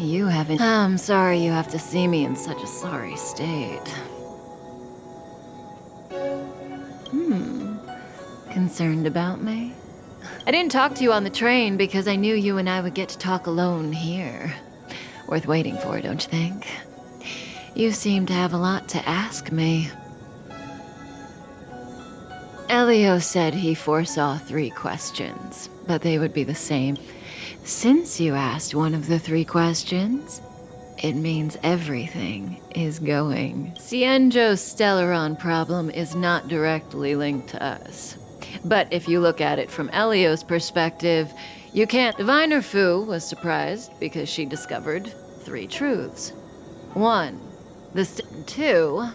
You haven't. I'm sorry you have to see me in such a sorry state. Concerned about me? I didn't talk to you on the train because I knew you and I would get to talk alone here. Worth waiting for, don't you think? You seem to have a lot to ask me. Elio said he foresaw 3 questions, but they would be the same. Since you asked one of the 3 questions, it means everything is going. Cienjo's Stellaron problem is not directly linked to us. But if you look at it from Elio's perspective, you can't. Diviner Fu was surprised because she discovered 3 truths. 1, 2,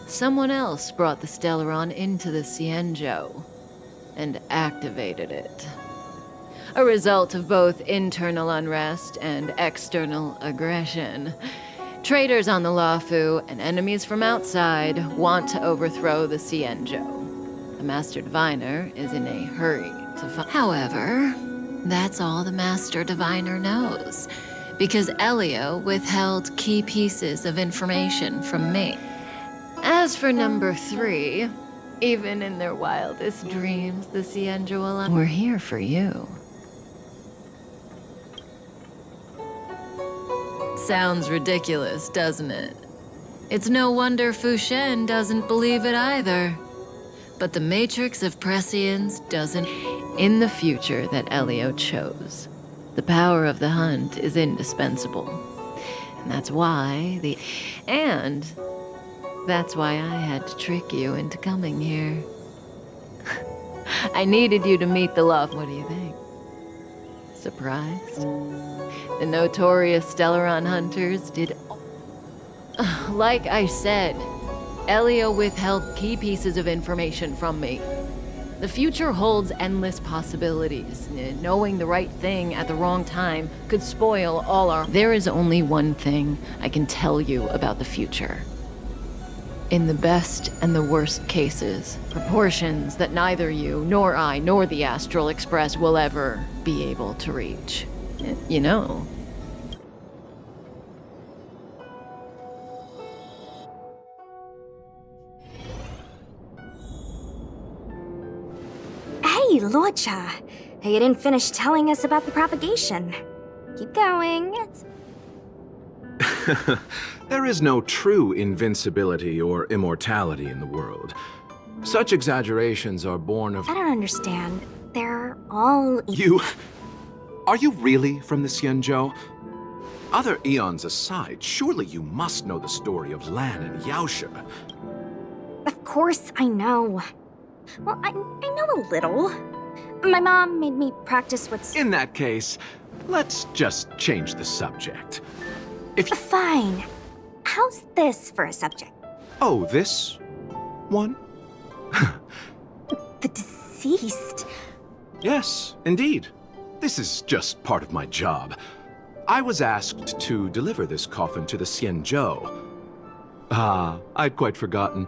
someone else brought the Stellaron into the Cienjo and activated it. A result of both internal unrest and external aggression. Traitors on the Luofu and enemies from outside want to overthrow the Cienjo. The Master Diviner is in a hurry to find. However, that's all the Master Diviner knows, because Elio withheld key pieces of information from me. As for number 3, even in their wildest dreams, the Cienjo will. We're here for you. Sounds ridiculous, doesn't it? It's no wonder Fu Shen doesn't believe it either. But the matrix of prescience doesn't. In the future that Elio chose, the power of the hunt is indispensable. And that's why that's why I had to trick you into coming here. I needed you to meet the love. What do you think? Surprised? The notorious Stellaron hunters did. Like I said, Elio withheld key pieces of information from me. The future holds endless possibilities. Knowing the right thing at the wrong time could spoil all our. There is only one thing I can tell you about the future. In the best and the worst cases, proportions that neither you, nor I, nor the Astral Express will ever be able to reach. You know. Hey, Luocha. You didn't finish telling us about the propagation. Keep going. There is no true invincibility or immortality in the world. Such exaggerations are born of. I don't understand. They're all. Are you really from the Cienjo? Other eons aside, surely you must know the story of Lan and Yaosha. Of course I know. Well, I know a little. My mom made me practice what's. In that case, let's just change the subject. Fine. How's this for a subject? Oh, this one? The deceased. Yes, indeed. This is just part of my job. I was asked to deliver this coffin to the Cienjo. I'd quite forgotten.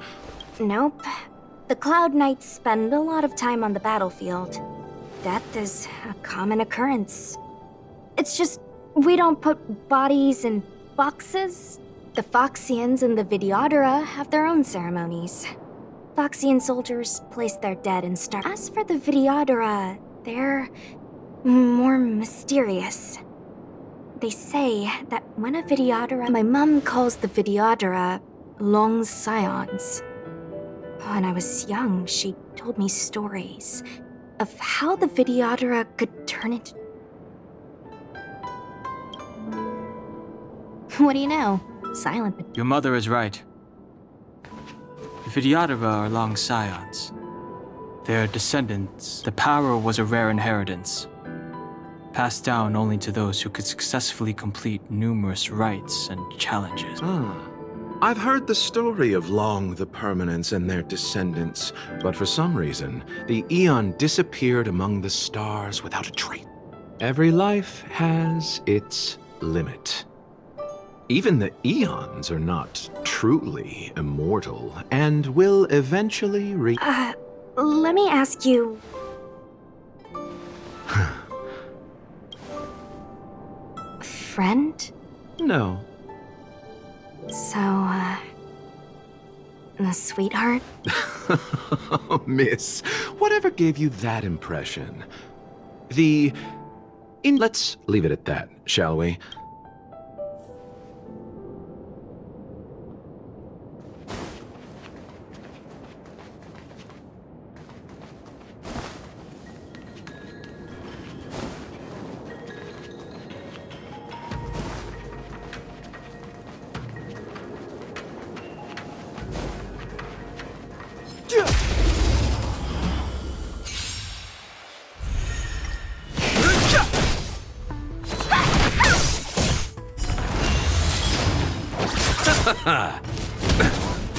Nope. The Cloud Knights spend a lot of time on the battlefield. Death is a common occurrence. It's just, we don't put bodies in boxes. The Foxians and the Videodora have their own ceremonies. Foxian soldiers place their dead in star. As for the Videodora, they're more mysterious. They say that when a Videodora... My mom calls the Videodora long scions. When I was young, she told me stories of how the Videodora could turn into... What do you know? Silent. Your mother is right. The Videodora are long scions. Their descendants, the power was a rare inheritance, passed down only to those who could successfully complete numerous rites and challenges. I've heard the story of Long the Permanents and their descendants, but for some reason, the Eon disappeared among the stars without a trace. Every life has its limit. Even the Eons are not truly immortal and will eventually Let me ask you... Friend? No. So, a sweetheart? Oh, miss, whatever gave you that impression? Let's leave it at that, shall we?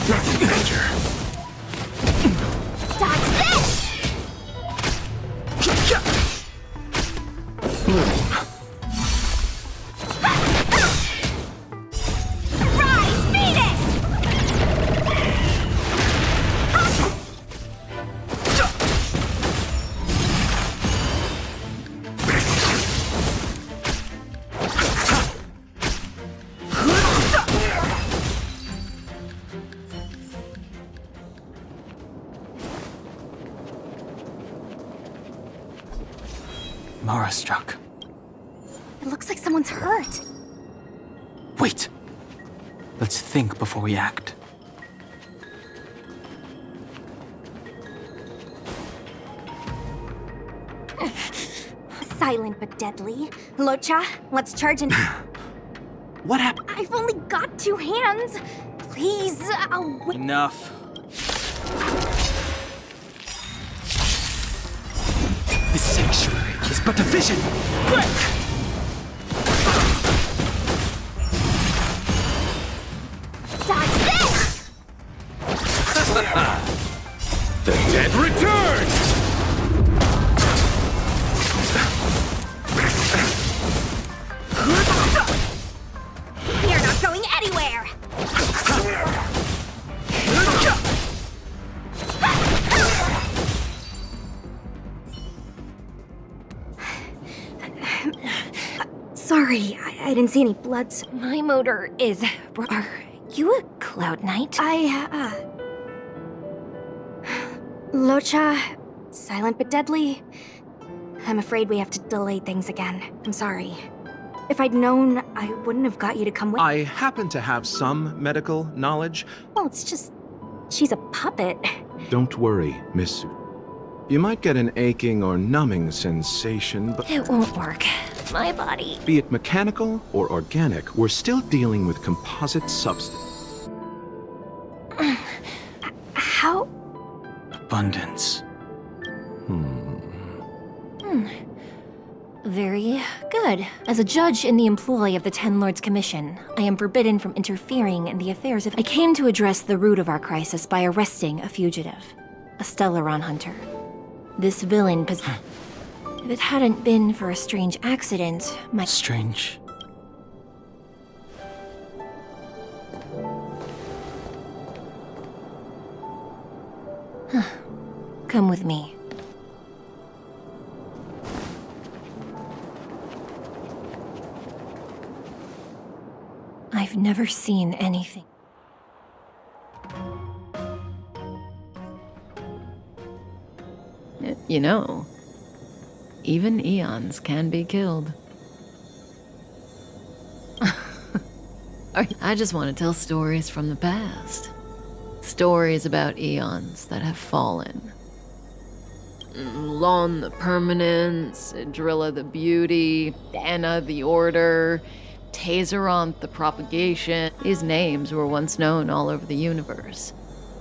Nothing major. Dodge this! Rise, Venus! Mara struck. It looks like someone's hurt. Wait. Let's think before we act. Silent but deadly. Locha, let's charge in. What happened? I've only got 2 hands. Please, I'll wait. Enough. The sanctuary is but a vision. Quick! Dodge this! The dead return! You're not going anywhere! Sorry, I didn't see any blood. My motor is... Are you a Cloud Knight? Locha, silent but deadly. I'm afraid we have to delay things again. I'm sorry. If I'd known, I wouldn't have got you to come with. I happen to have some medical knowledge. Well, it's just... she's a puppet. Don't worry, Miss. You might get an aching or numbing sensation, but It won't work. My body... be it mechanical or organic, we're still dealing with composite substance. How... Abundance. Very good. As a judge in the employ of the Ten Lords Commission, I am forbidden from interfering in the affairs of... I came to address the root of our crisis by arresting a fugitive. A Stellaron hunter. This villain If it hadn't been for a strange accident, my... Strange. Come with me. I've never seen anything. You know, even eons can be killed. I just want to tell stories from the past. Stories about eons that have fallen. Lon the Permanence, Drilla the Beauty, Anna the Order, Tazeronth the Propagation. These names were once known all over the universe.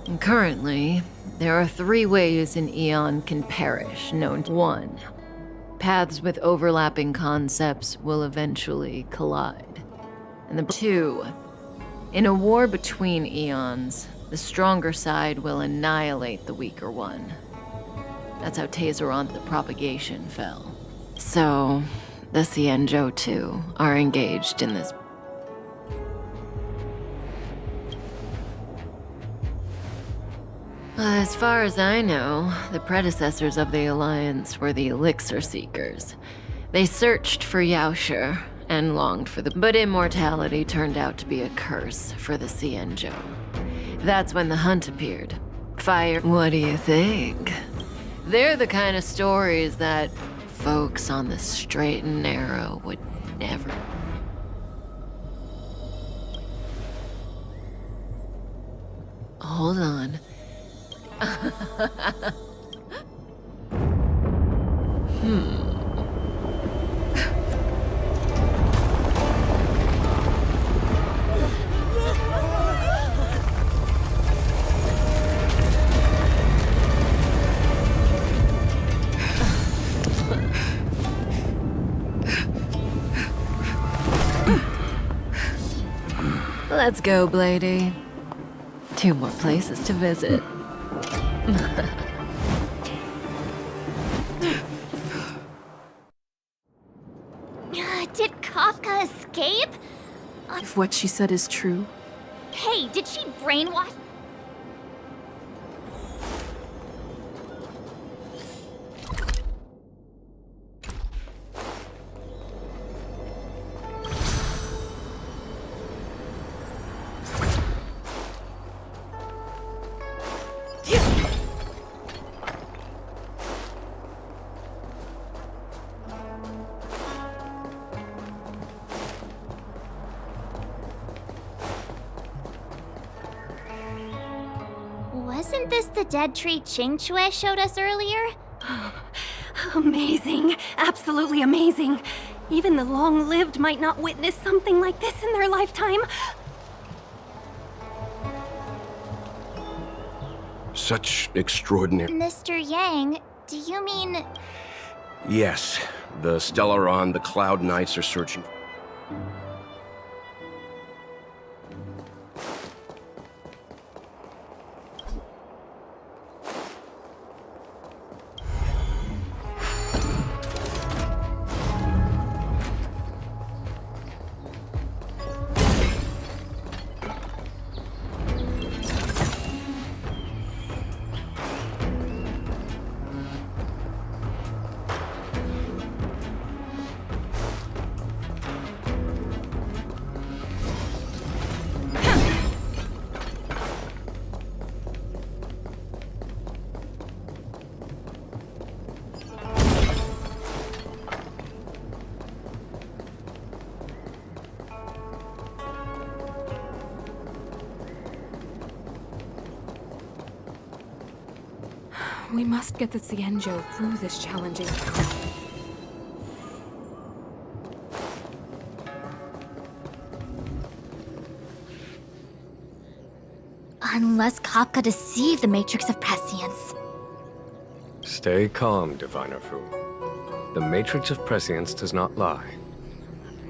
And currently, there are 3 ways an eon can perish, known to 1. Paths with overlapping concepts will eventually collide. And 2. In a war between eons, the stronger side will annihilate the weaker one. That's how Tazeronth the Propagation fell. So, the Xianzhou too are engaged in this. As far as I know, the predecessors of the Alliance were the Elixir Seekers. They searched for Yaosher and longed for the... But immortality turned out to be a curse for the Cienjo. That's when the hunt appeared. Fire... What do you think? They're the kind of stories that folks on the straight and narrow would never... Hold on. Let's go, Blady. 2 more places to visit. Did Kafka escape? If what she said is true, Hey, did she brainwash? Wasn't this the dead tree Qingque showed us earlier? Amazing. Absolutely amazing. Even the long-lived might not witness something like this in their lifetime. Such extraordinary... Mr. Yang, do you mean... Yes, the Stellaron, the Cloud Knights are searching... we must get the Cienjo through this challenging time. Unless Kafka deceived the Matrix of Prescience. Stay calm, Diviner Fu. The Matrix of Prescience does not lie.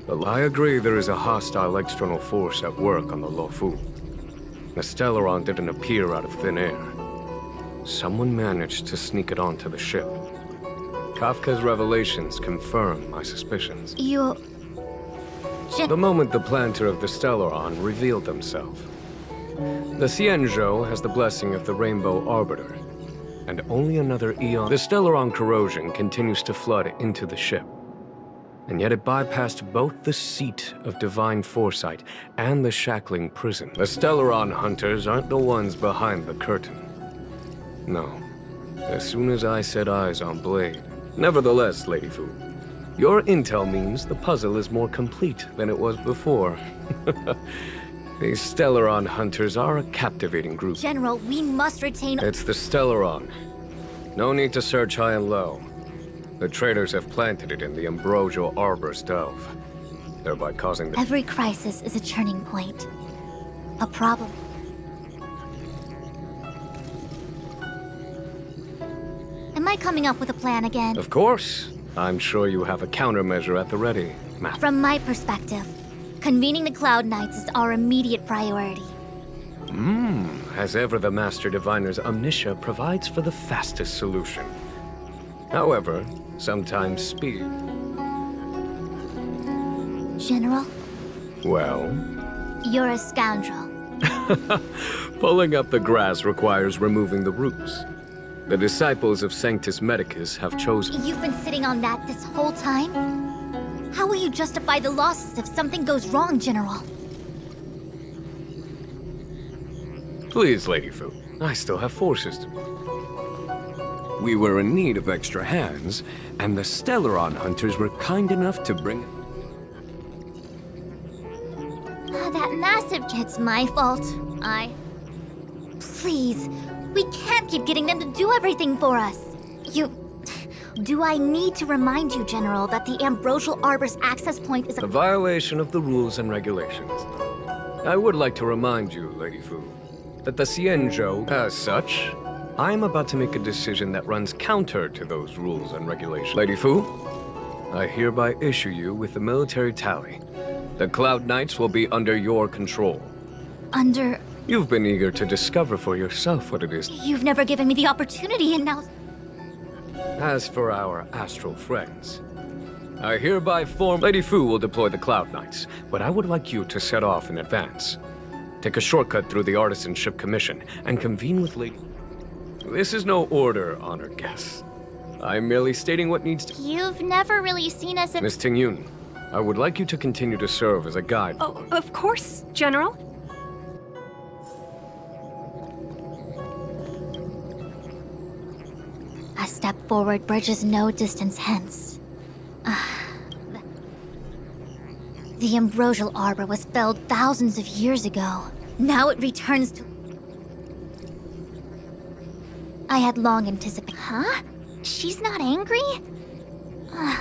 But I agree there is a hostile external force at work on the Luofu. The Stellaron didn't appear out of thin air. Someone managed to sneak it onto the ship. Kafka's revelations confirm my suspicions. You... The moment the planter of the Stellaron revealed himself. The Cienjo has the blessing of the Rainbow Arbiter, and only another eon. The Stellaron corrosion continues to flood into the ship, and yet it bypassed both the seat of divine foresight and the shackling prison. The Stellaron hunters aren't the ones behind the curtain. No. As soon as I set eyes on Blade. Nevertheless, Lady Fu, your intel means the puzzle is more complete than it was before. These Stellaron hunters are a captivating group. General, we must retain... It's the Stellaron. No need to search high and low. The traitors have planted it in the Ambrosial Arbor's delve, thereby causing the... Every crisis is a turning point. A problem. Am I coming up with a plan again? Of course. I'm sure you have a countermeasure at the ready, ma'am. From my perspective, convening the Cloud Knights is our immediate priority. As ever, the Master Diviner's omniscia provides for the fastest solution. However, sometimes speed. General, Well? you're a scoundrel. Pulling up the grass requires removing the roots. The disciples of Sanctus Medicus have chosen... You've been sitting on that this whole time? How will you justify the losses if something goes wrong, General? Please, Lady Fu. I still have forces to... We were in need of extra hands, and the Stellaron hunters were kind enough to bring... That massive... It's my fault. Please, we can't keep getting them to do everything for us. Do I need to remind you, General, that the Ambrosial Arbor's access point is a violation of the rules and regulations. I would like to remind you, Lady Fu, that the Xianzhou, as such, I'm about to make a decision that runs counter to those rules and regulations. Lady Fu, I hereby issue you with the military tally. The Cloud Knights will be under your control. Under... You've been eager to discover for yourself what it is. You've never given me the opportunity, and now... As for our astral friends, I hereby form... Lady Fu will deploy the Cloud Knights, but I would like you to set off in advance. Take a shortcut through the Artisanship Commission and convene with Lady... This is no order, honored guests. I'm merely stating what needs to... You've never really seen us in... Miss Tingyun, I would like you to continue to serve as a guide. Oh, of course, General. A step forward bridges no distance hence. The Ambrosial Arbor was felled thousands of years ago. Now it returns to... I had long anticipated... Huh? She's not angry?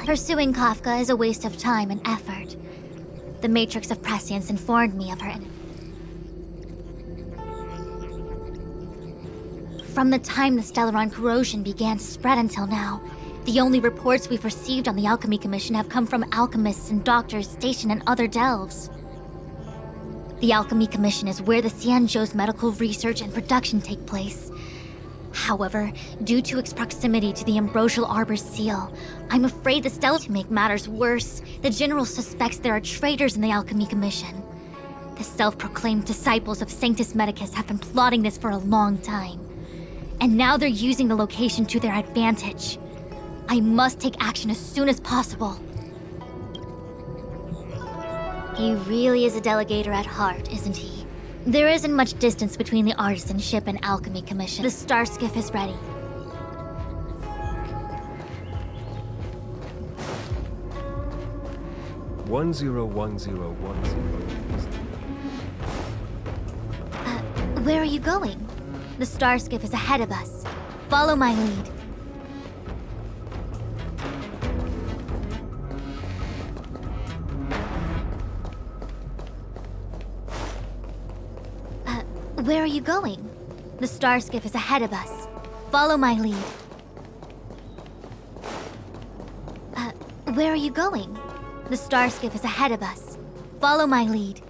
Pursuing Kafka is a waste of time and effort. The Matrix of Prescience informed me of her... From the time the Stellaron corrosion began to spread until now, the only reports we've received on the Alchemy Commission have come from alchemists and doctors stationed in other delves. The Alchemy Commission is where the Xianzhou's medical research and production take place. However, due to its proximity to the Ambrosial Arbor's seal, I'm afraid the Stella... To make matters worse, the General suspects there are traitors in the Alchemy Commission. The self-proclaimed disciples of Sanctus Medicus have been plotting this for a long time. And now they're using the location to their advantage. I must take action as soon as possible. He really is a delegator at heart, isn't he? There isn't much distance between the Artisanship and Alchemy Commission. The star skiff is ready. Where are you going? The star skiff is ahead of us. Follow my lead. Where are you going? The star skiff is ahead of us. Follow my lead. Where are you going? The star skiff is ahead of us. Follow my lead.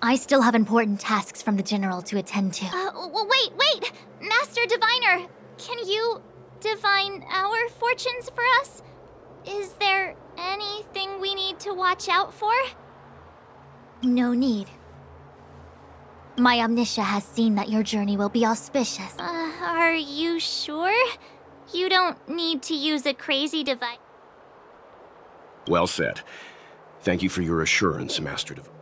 I still have important tasks from the General to attend to. Wait! Master Diviner! Can you divine our fortunes for us? Is there anything we need to watch out for? No need. My Omniscia has seen that your journey will be auspicious. Are you sure? You don't need to use a crazy device. Well said. Thank you for your assurance, Master Diviner.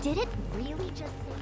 Did it really just say...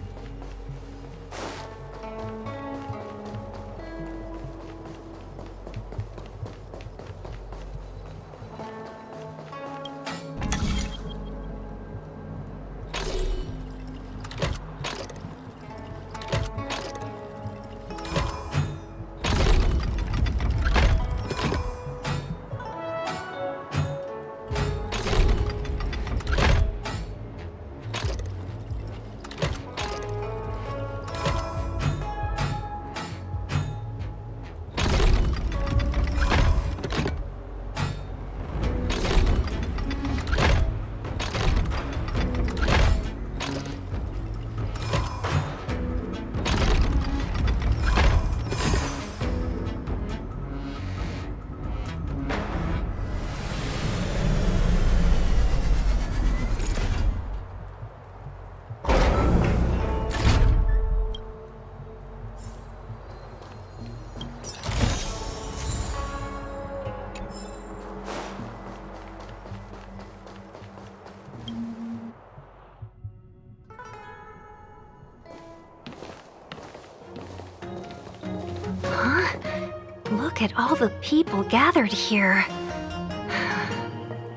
Look at all the people gathered here.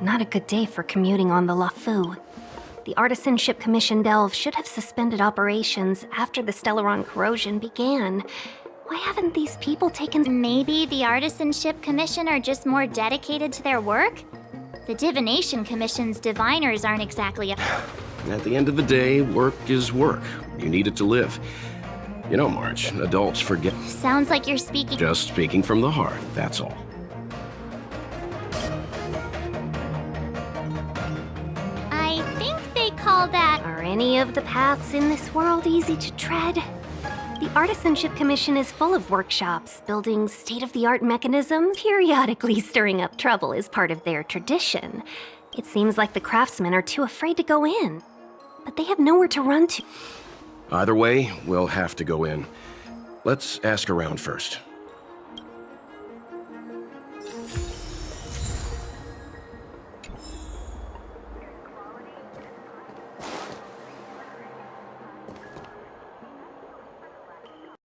Not a good day for commuting on the LaFu. The Artisanship Commission Delve should have suspended operations after the Stellaron corrosion began. Why haven't these people taken... Maybe the Artisanship Commission are just more dedicated to their work? The Divination Commission's diviners aren't exactly a... At the end of the day, work is work. You need it to live. You know, March, adults forget. Sounds like you're speaking... Just speaking from the heart, that's all. I think they call that... Are any of the paths in this world easy to tread? The Artisanship Commission is full of workshops, building state-of-the-art mechanisms. Periodically stirring up trouble is part of their tradition. It seems like the craftsmen are too afraid to go in, but they have nowhere to run to. Either way, we'll have to go in. Let's ask around first.